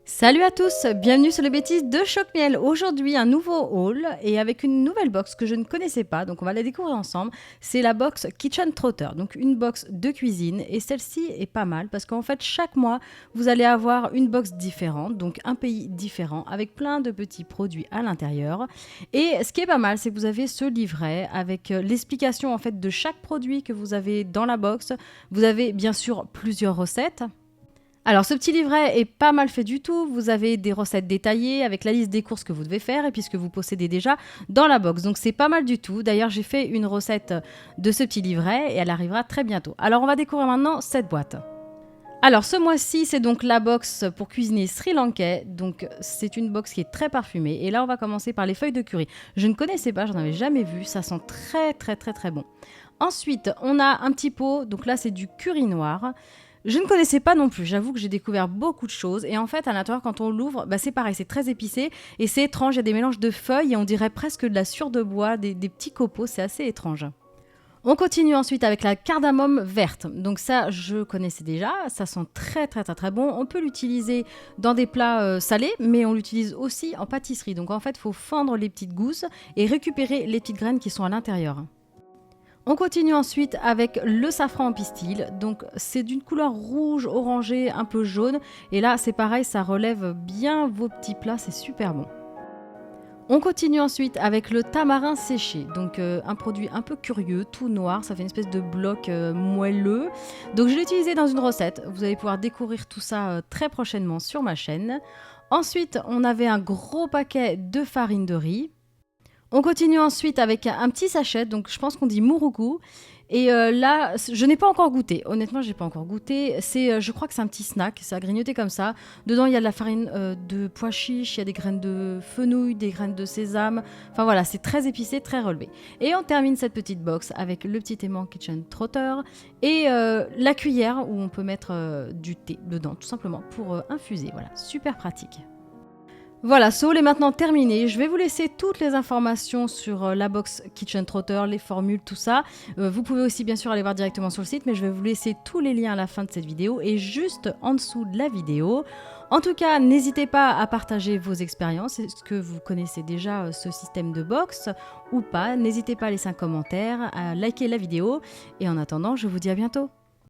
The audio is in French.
Salut à tous, bienvenue sur les bêtises de Choc-Miel. Aujourd'hui, un nouveau haul et avec une nouvelle box que je ne connaissais pas, donc on va la découvrir ensemble. C'est la box Kitchen Trotter, donc une box de cuisine et celle-ci est pas mal parce qu'en fait, chaque mois, vous allez avoir une box différente, donc un pays différent avec plein de petits produits à l'intérieur. Et ce qui est pas mal, c'est que vous avez ce livret avec l'explication en fait de chaque produit que vous avez dans la box. Vous avez bien sûr plusieurs recettes. Alors, ce petit livret est pas mal fait du tout. Vous avez des recettes détaillées avec la liste des courses que vous devez faire et puis ce que vous possédez déjà dans la box. Donc, c'est pas mal du tout. D'ailleurs, j'ai fait une recette de ce petit livret et elle arrivera très bientôt. Alors, on va découvrir maintenant cette boîte. Alors, ce mois-ci, c'est donc la box pour cuisiner sri-lankais. Donc, c'est une box qui est très parfumée. Et là, on va commencer par les feuilles de curry. Je ne connaissais pas, j'en avais jamais vu. Ça sent très bon. Ensuite, on a un petit pot. Donc là, c'est du curry noir. Je ne connaissais pas non plus, j'avoue que j'ai découvert beaucoup de choses et en fait à l'intérieur quand on l'ouvre, c'est pareil, c'est très épicé et c'est étrange, il y a des mélanges de feuilles et on dirait presque de la sueur de bois, des petits copeaux, c'est assez étrange. On continue ensuite avec la cardamome verte. Donc ça, je connaissais déjà, ça sent très bon. On peut l'utiliser dans des plats salés, mais on l'utilise aussi en pâtisserie. Donc en fait, il faut fendre les petites gousses et récupérer les petites graines qui sont à l'intérieur. On continue ensuite avec le safran en pistil. Donc c'est d'une couleur rouge, orangée, un peu jaune. Et là c'est pareil, ça relève bien vos petits plats, c'est super bon. On continue ensuite avec le tamarin séché, donc un produit un peu curieux, tout noir, ça fait une espèce de bloc moelleux. Donc je l'ai utilisé dans une recette, vous allez pouvoir découvrir tout ça très prochainement sur ma chaîne. Ensuite on avait un gros paquet de farine de riz. On continue ensuite avec un petit sachet, donc je pense qu'on dit mouroukou. Et là, je n'ai pas encore goûté. Honnêtement, je n'ai pas encore goûté. Je crois que c'est un petit snack, c'est à grignoter comme ça. Dedans, il y a de la farine de pois chiche, il y a des graines de fenouil, des graines de sésame. Enfin voilà, c'est très épicé, très relevé. Et on termine cette petite box avec le petit aimant Kitchen Trotter et la cuillère où on peut mettre du thé dedans, tout simplement, pour infuser. Voilà, super pratique. Voilà, ce haul est maintenant terminé. Je vais vous laisser toutes les informations sur la box Kitchen Trotter, les formules, tout ça. Vous pouvez aussi bien sûr aller voir directement sur le site, mais je vais vous laisser tous les liens à la fin de cette vidéo et juste en dessous de la vidéo. En tout cas, n'hésitez pas à partager vos expériences. Est-ce que vous connaissez déjà ce système de box ou pas? N'hésitez pas à laisser un commentaire, à liker la vidéo. Et en attendant, je vous dis à bientôt.